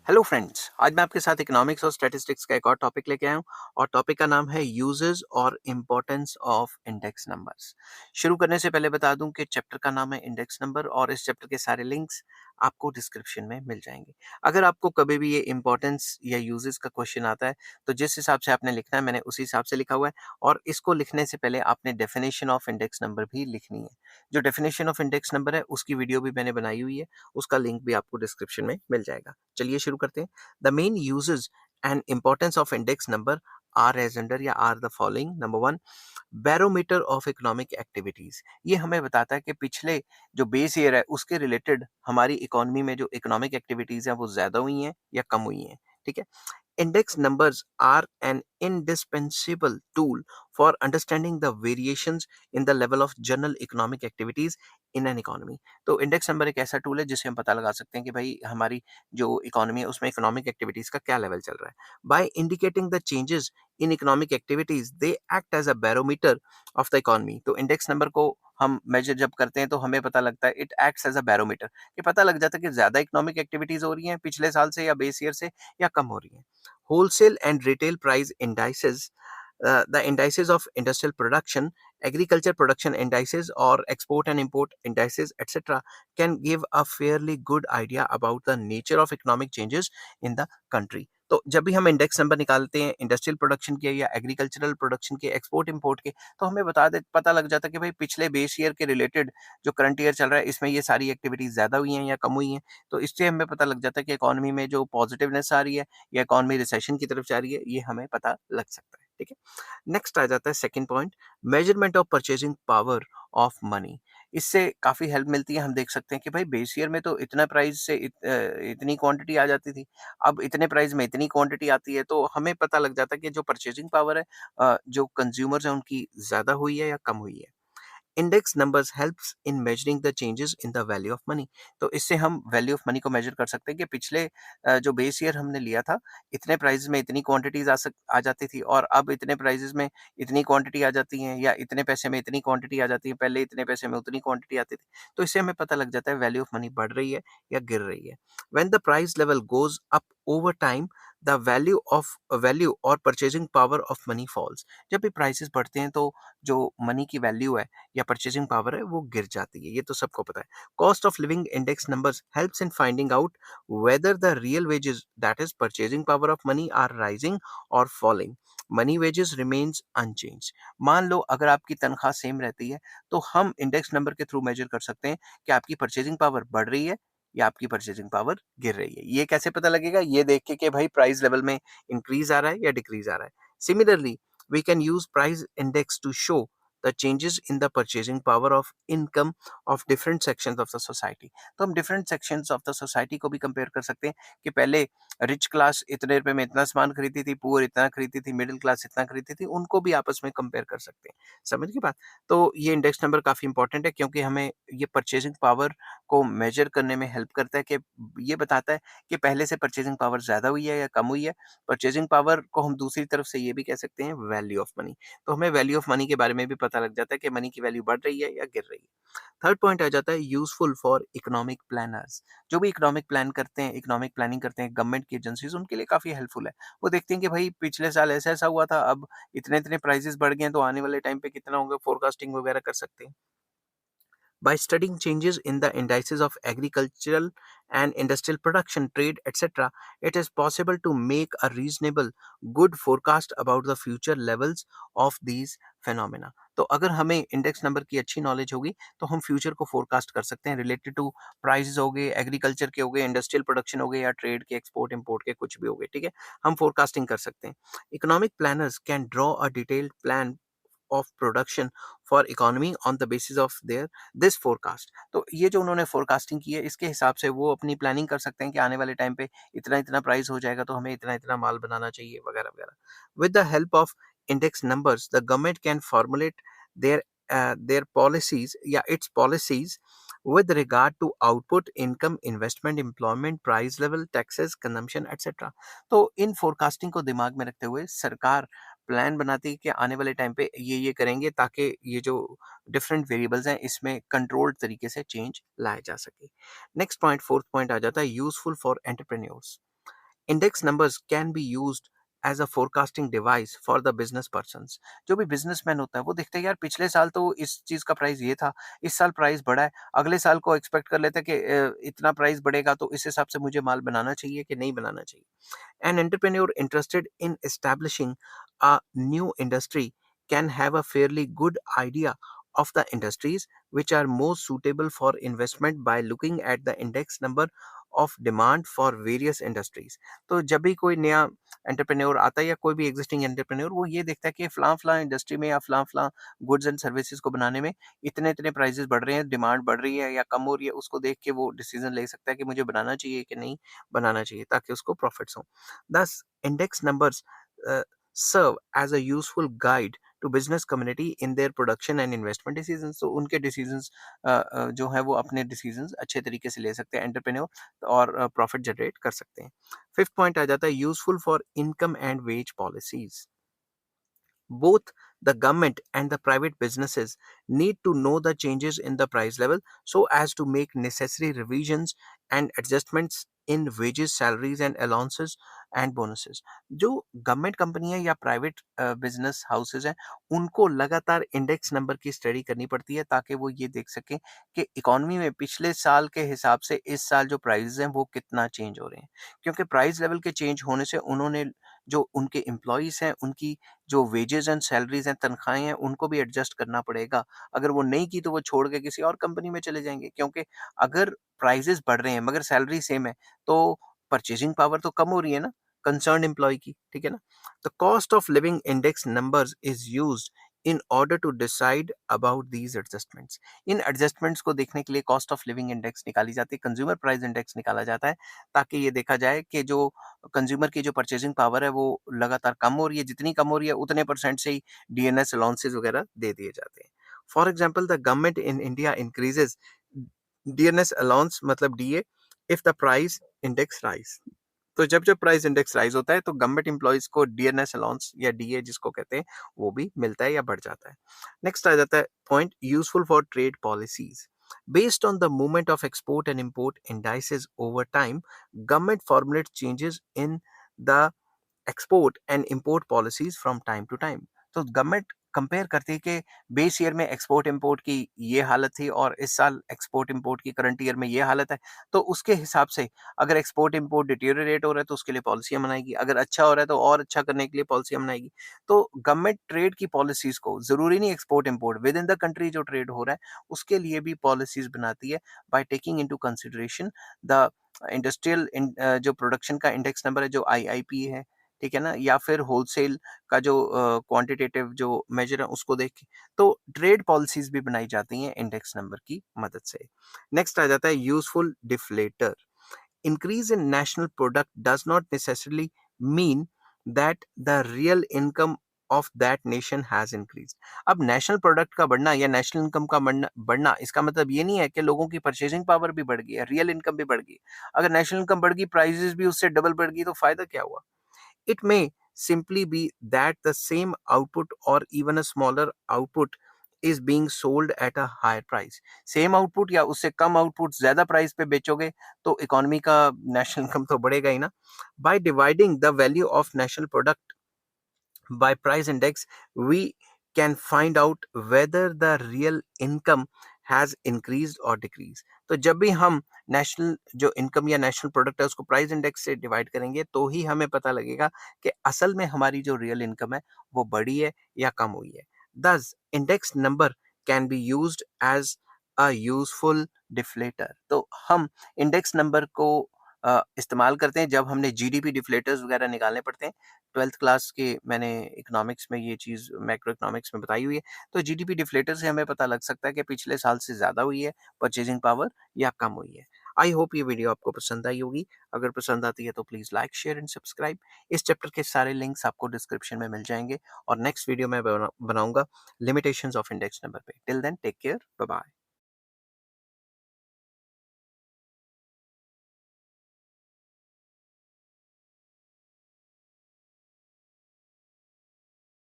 Hello friends, आज मैं आपके साथ इकोनॉमिक्स और स्टैटिस्टिक्स का एक और टॉपिक लेके आया हूँ और टॉपिक का नाम है यूजेस और इम्पोर्टेंस ऑफ इंडेक्स नंबर्स। शुरू करने से पहले बता दूं कि चैप्टर का नाम है इंडेक्स नंबर और इस चैप्टर के सारे लिंक्स आपको डिस्क्रिप्शन में मिल जाएंगे। अगर आपको कभी भी ये इम्पोर्टेंस या यूजेस का क्वेश्चन आता है तो जिस हिसाब से आपने लिखना है मैंने उसी हिसाब से लिखा हुआ है और इसको लिखने से पहले आपने डेफिनेशन ऑफ इंडेक्स नंबर भी लिखनी है। जो डेफिनेशन ऑफ इंडेक्स नंबर है उसकी वीडियो भी मैंने बनाई हुई है, उसका लिंक भी आपको डिस्क्रिप्शन में मिल जाएगा। चलिए शुरू करते हैं। The main uses and importance of index number are as under या are the following. Number one, barometer of economic activities. ये हमें बताता है कि पिछले जो बेस ईयर है उसके रिलेटेड हमारी इकोनॉमी में जो इकोनॉमिक एक्टिविटीज हैं वो ज्यादा हुई हैं या कम हुई हैं। ठीक है। Index numbers are an indispensable tool for understanding the variations in the level of general economic activities in an economy। तो इंडेक्स नंबर एक ऐसा टूल है जिससे हम पता लगा सकते हैं कि भाई हमारी जो इकोनॉमी है उसमें इकोनॉमिक एक्टिविटीज का क्या लेवल चल रहा है। By indicating the changes in economic activities they act as a barometer of the economy. तो इंडेक्स नंबर को हम मेजर जब करते हैं तो हमें पता लगता है it acts as a barometer, कि पता लग जाता है कि ज्यादा इकोनॉमिक एक्टिविटीज हो रही हैं पिछले साल से या बेस ईयर से या कम हो रही हैं। Wholesale and retail price indices, the indices of industrial production, agriculture production indices, or export and import indices, etc., can give a fairly good idea about the nature of economic changes in the country। तो जब भी हम index number निकालते हैं industrial production के या agricultural production के, export import के, तो हमें पता लग जाता है कि भाई पिछले बेस ईयर के रिलेटेड जो करंट ईयर चल रहा है इसमें ये सारी एक्टिविटीज ज्यादा हुई हैं या कम हुई हैं। तो इससे हमें पता लग जाता है कि इकोनॉमी में जो पॉजिटिवनेस आ रही है या इकोनॉमी रिसेशन की तरफ जा रही है, ये हमें पता लग सकता है। ठीक है। नेक्स्ट आ जाता है second point, measurement of purchasing power of money. इससे काफी हेल्प मिलती है। हम देख सकते हैं कि भाई बेस ईयर में तो इतना प्राइस से इतनी क्वांटिटी आ जाती थी, अब इतने प्राइस में इतनी क्वांटिटी आती है, तो हमें पता लग जाता है कि जो परचेजिंग पावर है जो कंज्यूमर्स हैं उनकी ज्यादा हुई है या कम हुई है। Index numbers helps in measuring the changes in the value of money. तो इससे हम वैल्यू ऑफ मनी को मेजर कर सकते हैं कि पिछले जो बेस ईयर हमने लिया था इतने प्राइस में इतनी क्वांटिटीज आ जाती थी और अब इतने प्राइसेस में इतनी क्वांटिटी आ जाती है, या इतने पैसे में इतनी क्वांटिटी आ जाती है, पहले इतने पैसे में उतनी क्वांटिटी आती थी। तो इससे हमें पता लग जाता है वैल्यू ऑफ मनी बढ़ रही है या गिर रही है। When the price level goes up over time, the value और purchasing power of money falls. जब भी प्राइसेस बढ़ते हैं तो जो मनी की वैल्यू है या परचेजिंग पावर है वो गिर जाती है, ये तो सबको पता है। Cost of living index numbers helps in finding out whether the real wages, that is purchasing power of money, are rising और falling. Money wages remains unchanged. मान लो अगर आपकी तनख्वाह सेम रहती है तो हम इंडेक्स नंबर के थ्रू मेजर कर सकते हैं कि आपकी परचेजिंग पावर बढ़ रही है या आपकी परचेजिंग पावर गिर रही है। ये कैसे पता लगेगा? ये देख के कि भाई प्राइस लेवल में इंक्रीज आ रहा है या डिक्रीज आ रहा है। Similarly, we can use price index to show the changes in the purchasing power of income of different sections of the society। तो हम different sections of the society को भी कंपेयर कर सकते हैं कि पहले रिच क्लास इतने रुपए में इतना सामान खरीदती थी, पुअर इतना खरीदती थी, मिडिल क्लास इतना खरीदती थी, उनको भी आपस में कंपेयर कर सकते हैं। समझ गए बात? तो ये इंडेक्स नंबर काफी इंपॉर्टेंट है क्योंकि हमें ये परचेजिंग पावर को मेजर करने में हेल्प करता है कि ये बताता है कि पहले से परचेजिंग पावर ज्यादा हुई है या कम हुई है। परचेजिंग पावर को हम दूसरी तरफ से ये भी कह सकते हैं वैल्यू ऑफ मनी। तो हमें वैल्यू ऑफ मनी के बारे में भी पता लग जाता है कि मनी की वैल्यू बढ़ रही है या गिर रही है। थर्ड पॉइंट आ जाता है यूजफुल फॉर इकोनॉमिक प्लानर्स। जो भी इकोनॉमिक प्लान करते हैं, इकोनॉमिक प्लानिंग करते हैं गवर्नमेंट की एजेंसीज, उनके लिए काफी हेल्पफुल है। वो देखते हैं कि भाई पिछले साल ऐसा ऐसा हुआ था, अब इतने इतने प्राइसेस बढ़ गए हैं, तो आने वाले टाइम पे कितना होगा, फोरकास्टिंग वगैरह कर सकते हैं। By studying changes in the indices of agricultural and industrial production, trade, etc., it is possible to make a reasonable, good forecast about the future levels of these phenomena। तो अगर हमें इंडेक्स नंबर की अच्छी knowledge होगी तो हम future को forecast कर सकते हैं रिलेटेड टू प्राइसेस हो गए, एग्रीकल्चर के हो गए, इंडस्ट्रियल प्रोडक्शन हो गए या ट्रेड के, एक्सपोर्ट इंपोर्ट के, कुछ भी हो गए। ठीक है। हम फोरकास्टिंग कर सकते हैं। Economic planners can draw a detailed plan of production for economy on the basis of their this forecast. तो ये जो उन्होंने फोरकास्टिंग की है इसके हिसाब से वो अपनी प्लानिंग कर सकते हैं कि आने वाले टाइम पे इतना इतना प्राइस हो जाएगा तो हमें इतना इतना माल बनाना चाहिए वगैरह वगैरह। With the help of index numbers the government can formulate their their policies, yeah, its policies with regard to output, income, investment, employment, price level, taxes, consumption, etc। तो इन फोरकास्टिंग को दिमाग में रखते हुए सरकार प्लान बनाती है कि आने वाले टाइम पे ये करेंगे ताकि ये जो डिफरेंट वेरिएबल्स हैं इसमें कंट्रोल्ड तरीके से चेंज लाया जा सके। नेक्स्ट पॉइंट, फोर्थ पॉइंट आ जाता है useful for entrepreneurs. Index numbers can be used as a forecasting device for the business persons. जो भी बिजनेसमैन होता है वो देखते हैं यार पिछले साल तो इस चीज का प्राइस ये था, इस साल प्राइस बढ़ा है, अगले साल को एक्सपेक्ट कर लेते हैं कि इतना प्राइस बढ़ेगा तो इस हिसाब से मुझे माल बनाना चाहिए कि नहीं बनाना चाहिए। An entrepreneur interested in establishing a new industry can have a fairly good idea of the industries which are most suitable for investment by looking at the index number of demand for various industries। तो जब भी कोई नया entrepreneur आता है या कोई भी एग्जिस्टिंग एंटरप्रेन्योर वो ये देखता है कि फलां फलां इंडस्ट्री में या फलां फलां गुड्स एंड सर्विसेज को बनाने में इतने इतने प्राइसेस बढ़ रहे हैं, डिमांड बढ़ रही है या कम हो रही है, उसको देख के वो डिसीजन ले सकता है कि मुझे बनाना चाहिए कि नहीं बनाना चाहिए ताकि उसको प्रॉफिट्स हो। Thus, index numbers serve as a useful guide to business community in their production and investment decisions। तो उनके decisions जो है वो अपने decisions अच्छे तरीके से ले सकते हैं एंटरप्रेन्योर और प्रॉफिट जनरेट कर सकते हैं। फिफ्थ पॉइंट आ जाता है useful for income and wage policies. Both the government and the private businesses need to know the changes in the price level so as to make necessary revisions and adjustments in wages, salaries and allowances and bonuses। जो government company है या private business houses हैं उनको लगातार index number की study करनी पड़ती है ताकि वो ये देख सकें कि इकोनॉमी में पिछले साल के हिसाब से इस साल जो प्राइस हैं वो कितना चेंज हो रहे हैं। क्योंकि प्राइस लेवल के चेंज होने से उन्होंने जो उनके एम्प्लॉयज हैं उनकी जो वेजेस एंड सैलरीज हैं, तनख्वाहें हैं, उनको भी एडजस्ट करना पड़ेगा। अगर वो नहीं की तो वो छोड़ के किसी और कंपनी में चले जाएँगे क्योंकि अगर प्राइसेज़ बढ़ रहे हैं मगर सैलरी सेम है, तो परचेज़िंग पावर तो कम हो रही है ना कंसर्न्ड एम्प्लॉयी की, ठीक है ना? The cost of living index numbers is used in order to decide about these adjustments. इन एडजस्टमेंट्स को देखने के लिए कॉस्ट ऑफ लिविंग इंडेक्स निकाली जाती है, कंज्यूमर प्राइस इंडेक्स निकाला जाता है, ताकि ये देखा जाए कि जो कंज्यूमर की जो परचेजिंग पावर है वो लगातार कम हो रही है, जितनी कम हो रही है उतने परसेंट से ही डीएनएस अलाउंसेस वगैरह दे दिए जाते हैं। For example the government in India increases dearness allowance मतलब DA if the price index rise. तो जब जब प्राइस इंडेक्स राइज होता है तो गवर्नमेंट एम्प्लॉयज को डीएनएस अलाउंस या डीए जिसको कहते हैं वो भी मिलता है या बढ़ जाता है। नेक्स्ट आ जाता है point useful for trade policies. Based on the movement of export and import indices over time, government formulates changes in the export and import policies from time to time. तो गवर्नमेंट कंपेयर करती है कि base year में export import की ये हालत थी और इस साल एक्सपोर्ट इंपोर्ट की करंट ईयर में ये हालत है। तो उसके हिसाब से अगर एक्सपोर्ट इंपोर्ट डिटेरियोरेट हो रहा है तो उसके लिए पॉलिसियां बनाएगी, अगर अच्छा हो रहा है तो और अच्छा करने के लिए पॉलिसियां बनाएगी। तो गवर्नमेंट ट्रेड की पॉलिसीज को जरूरी नहीं export import with in the country जो ट्रेड हो रहा है उसके लिए भी पॉलिसीज बनाती है by taking into consideration the industrial जो प्रोडक्शन का इंडेक्स नंबर है जो आईआईपी है, ठीक है ना? या फिर होलसेल का जो क्वांटिटेटिव जो मेजर है उसको देख के तो ट्रेड पॉलिसीज भी बनाई जाती हैं इंडेक्स नंबर की मदद से। नेक्स्ट आ जाता है useful deflator. Increase in national product does not necessarily mean that the real income of that nation has increase. अब नेशनल प्रोडक्ट का बढ़ना या नेशनल इनकम का बढ़ना बढ़ना इसका मतलब ये नहीं है कि लोगों की परचेजिंग पावर भी बढ़ गई है, रियल इनकम भी बढ़ गई। अगर नेशनल इनकम बढ़ गई, प्राइसेस भी उससे डबल बढ़ गई तो फायदा क्या हुआ? It may simply be that the same output or even a smaller output is being sold at a higher price। Same output या उससे कम आउटपुट ज्यादा प्राइस पे बेचोगे तो इकोनॉमी का नेशनल इनकम तो बढ़ेगा ही ना। By dividing the value of national product by price index, we can find out whether the real income has increased or decreased। तो जब भी हम नेशनल जो इनकम या नेशनल प्रोडक्ट है उसको प्राइस इंडेक्स से डिवाइड करेंगे तो ही हमें पता लगेगा कि असल में हमारी जो रियल इनकम है वो बढ़ी है या कम हुई है। This index number can be used as a useful deflator. तो हम इंडेक्स नंबर को इस्तेमाल करते हैं जब हमने जीडीपी डिफ्लेटर्स वगैरह निकालने पड़ते हैं। ट्वेल्थ क्लास के मैंने इकोनॉमिक्स में ये चीज़ मैक्रो इकोनॉमिक्स में बताई हुई है। तो जीडीपी डिफ्लेटर से हमें पता लग सकता है कि पिछले साल से ज़्यादा हुई है परचेजिंग पावर या कम हुई है। आई होप ये वीडियो आपको पसंद आई होगी। अगर पसंद आती है तो please like share and subscribe. इस चैप्टर के सारे लिंक्स आपको डिस्क्रिप्शन में मिल जाएंगे और नेक्स्ट वीडियो मैं बनाऊंगा लिमिटेशंस ऑफ इंडेक्स नंबर पे। Till then take care, bye bye.